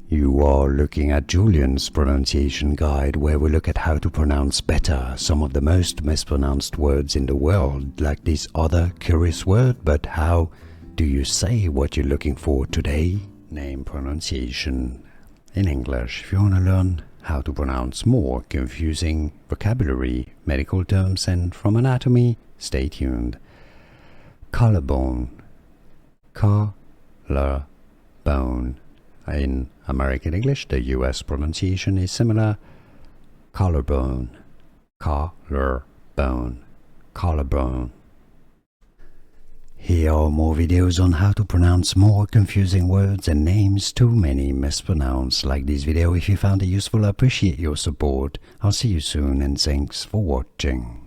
You are looking at Julian's pronunciation guide, where we look at how to pronounce better some of the most mispronounced words in the world, like this other curious word. But how do you say what you're looking for today? Name pronunciation in English. If you want to learn how to pronounce more confusing vocabulary, medical terms, and from anatomy, stay tuned. Collarbone. Collarbone. In American English, the US pronunciation is similar. Collarbone. Collarbone. Collarbone. Here are more videos on how to pronounce more confusing words and names too many mispronounced. Like this video if you found it useful. I appreciate your support. I'll see you soon and thanks for watching.